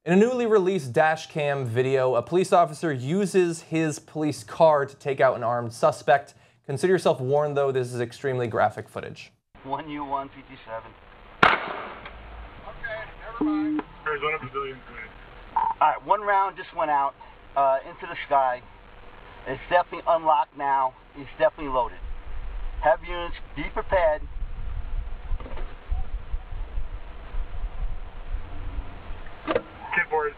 In a newly released dash cam video, a police officer uses his police car to take out an armed suspect. Consider yourself warned, though, this is extremely graphic footage. 1U1 PT7. Okay, never mind. Arizona Pavilion. Alright, one round just went out into the sky. It's definitely unlocked now. It's definitely loaded. Have units, be prepared.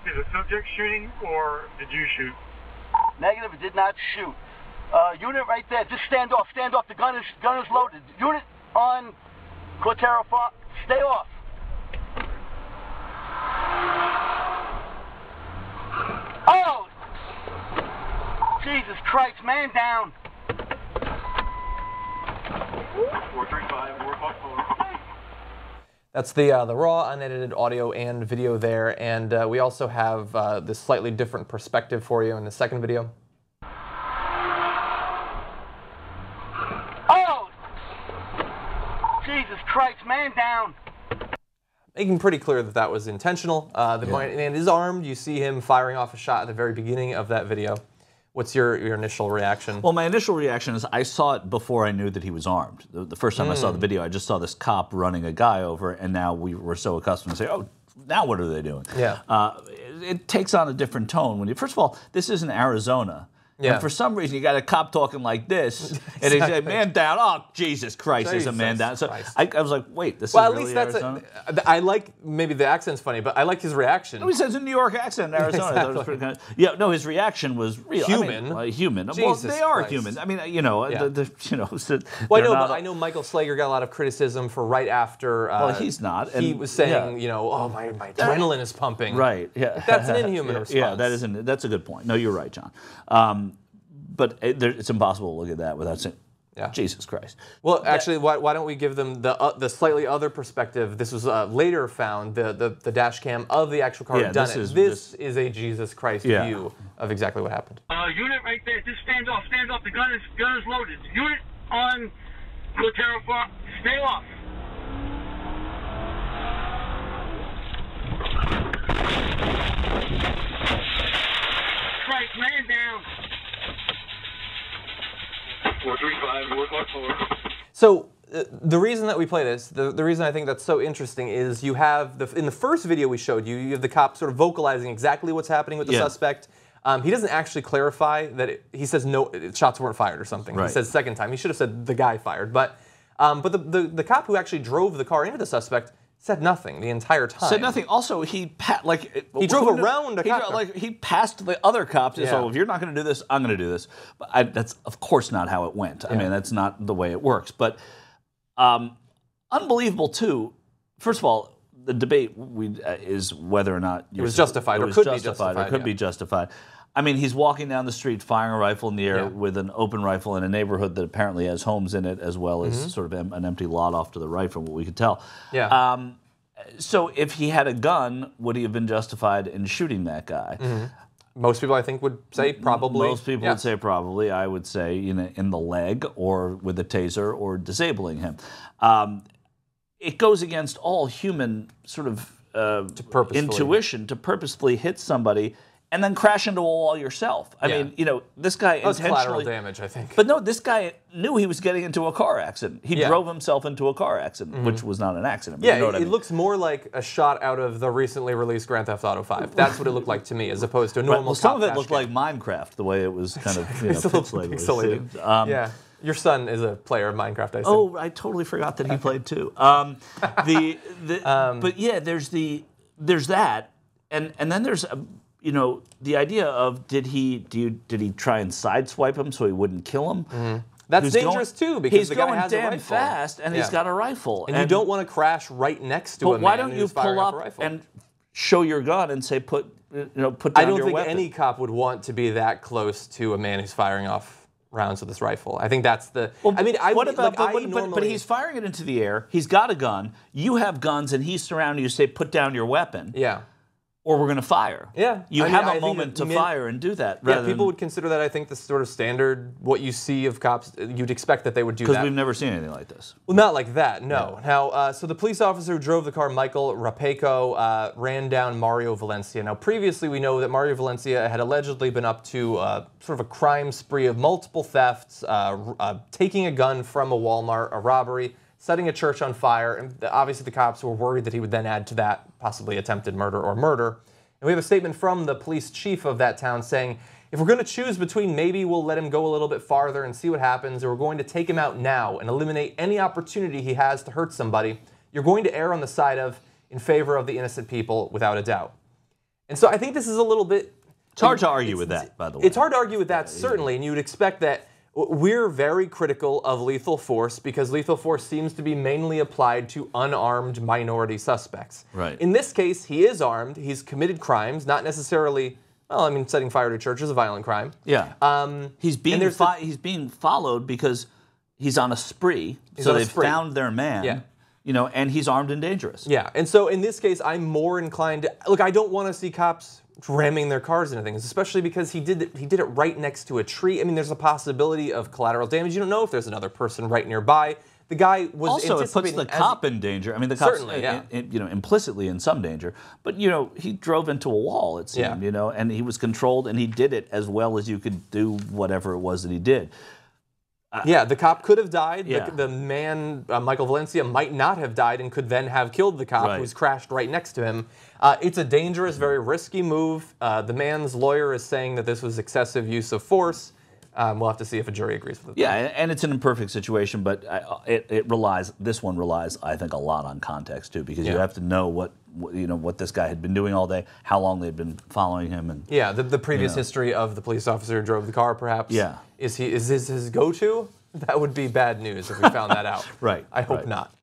Is the subject shooting or did you shoot? Negative, it did not shoot. Unit right there, just stand off, stand off. The gun is loaded. Unit on Cortero Farm, stay off. Oh! Jesus Christ, man down. 435, 454. That's the raw, unedited audio and video there, and we also have this slightly different perspective for you in the second video. Oh! Jesus Christ, man down! Making pretty clear that that was intentional. The man is armed. You see him firing off a shot at the very beginning of that video. What's your initial reaction? Well, my initial reaction is I saw it before I knew that he was armed. The first time I saw the video, I just saw this cop running a guy over, and now we were so accustomed to say, oh, now what are they doing? Yeah. It takes on a different tone. When you, first of all, this isn't Arizona. Yeah. And for some reason, you got a cop talking like this, and he said, man down. Oh, Jesus Christ, there's a man down. So I was like, wait, this is really Arizona? Well, at least that's I like, maybe the accent's funny, but I like his reaction. No, he says a New York accent in Arizona. Exactly. I thought it was pretty kind of, yeah, no, his reaction was real. Human. I mean, human. Jesus well, they are Christ. human. I mean, you know, Yeah. well, I know Michael Slager got a lot of criticism for right after. Well, he's not. He And, was saying, yeah. you know, oh, my adrenaline is pumping. Right. Yeah. That's an inhuman response. Yeah, that's a good point. No, you're right, John. But it's impossible to look at that without saying, Jesus Christ. Well, actually, why don't we give them the slightly other perspective? This was later found, the dash cam of the actual car done it. This is a Jesus Christ view of exactly what happened. Unit right there, just stand off, stand off. The gun is loaded. Unit on Cortero Farm, stay off. Christ, man down. 435, 454. So the reason that we play this, the reason I think that's so interesting is you have, in the first video we showed you, you have the cop sort of vocalizing exactly what's happening with the suspect. He doesn't actually clarify that he says no, shots weren't fired or something. Right. He says second time. He should have said the guy fired. But the cop who actually drove the car into the suspect said nothing the entire time. Said nothing. Also, he drove around a cop. He passed the other cops. Yeah. So if you're not going to do this, I'm going to do this. But that's of course not how it went. I mean, that's not the way it works. But unbelievable too. First of all, the debate is whether or not it was justified or could be justified. Or could be justified. I mean, he's walking down the street firing a rifle in the air with an open rifle in a neighborhood that apparently has homes in it, as well as sort of an empty lot off to the right, from what we could tell. Yeah. So if he had a gun, would he have been justified in shooting that guy? Most people, I think, would say probably. Most people would say probably. I would say in the leg or with a taser or disabling him. It goes against all human sort of intuition to purposefully hit somebody and then crash into a wall yourself. I mean, you know, this guy intentionally... collateral damage, I think. But no, this guy knew he was getting into a car accident. He drove himself into a car accident, which was not an accident. Yeah, you know what I mean? It looks more like a shot out of the recently released Grand Theft Auto 5. That's what it looked like to me, as opposed to a normal well, some of it looked like Minecraft, the way it was kind of pixelated. Yeah. Your son is a player of Minecraft, I see. Oh, I totally forgot that he played too. But yeah, there's that, and then there's you know, the idea of did he try and sideswipe him so he wouldn't kill him? That's dangerous too, because the guy going has a damn rifle. fast and he's got a rifle. And you don't want to crash right next to a man why don't you who's firing pull off a up rifle. and show your gun and say put down your weapon? I don't think any cop would want to be that close to a man who's firing off rounds with his rifle. I think that's the. Well, I mean, but he's firing it into the air. He's got a gun. You have guns, and he's surrounding you. Say, put down your weapon. Yeah. or we're going to fire. Yeah. You have a moment to fire and do that. Yeah, people would consider that, I think, the sort of standard, what you see of cops, you'd expect that they would do that. Because we've never seen anything like this. Well, not like that, no. Yeah. Now, so the police officer who drove the car, Michael Rapeco, ran down Mario Valencia. Now, previously we know that Mario Valencia had allegedly been up to sort of a crime spree of multiple thefts, taking a gun from a Walmart, a robbery, setting a church on fire, and obviously the cops were worried that he would then add to that possibly attempted murder or murder. And we have a statement from the police chief of that town saying, if we're going to choose between maybe we'll let him go a little bit farther and see what happens, or we're going to take him out now and eliminate any opportunity he has to hurt somebody, you're going to err on the side of in favor of the innocent people without a doubt. And so I think this is a little bit... It's hard to argue with that, by the way. It's hard to argue with that, certainly, and you would expect that. We're very critical of lethal force because lethal force seems to be mainly applied to unarmed minority suspects. Right. In this case, he is armed. He's committed crimes, not necessarily, well, I mean, setting fire to a church is a violent crime. Yeah. He's being followed because he's on a spree. So they've found their man. Yeah. You know, and he's armed and dangerous. Yeah. And so in this case, I'm more inclined to, look, I don't want to see cops ramming their cars into things, especially because he did it right next to a tree. I mean, there's a possibility of collateral damage. You don't know if there's another person right nearby. The guy was also, it puts the cop in danger. I mean, the cop's you know, implicitly in some danger. But you know, he drove into a wall, it seemed. You know, and he was controlled, and he did it as well as you could do whatever it was that he did. Yeah, the cop could have died. Yeah. The man, Michael Valencia, might not have died and could then have killed the cop who's crashed right next to him. It's a dangerous, very risky move. The man's lawyer is saying that this was excessive use of force. We'll have to see if a jury agrees with it. Yeah, and it's an imperfect situation, but this one relies, I think, a lot on context too, because you have to know what this guy had been doing all day, how long they'd been following him, and the previous history of the police officer who drove the car, perhaps. Yeah, is this his go-to? That would be bad news if we found that out. Right. I hope not.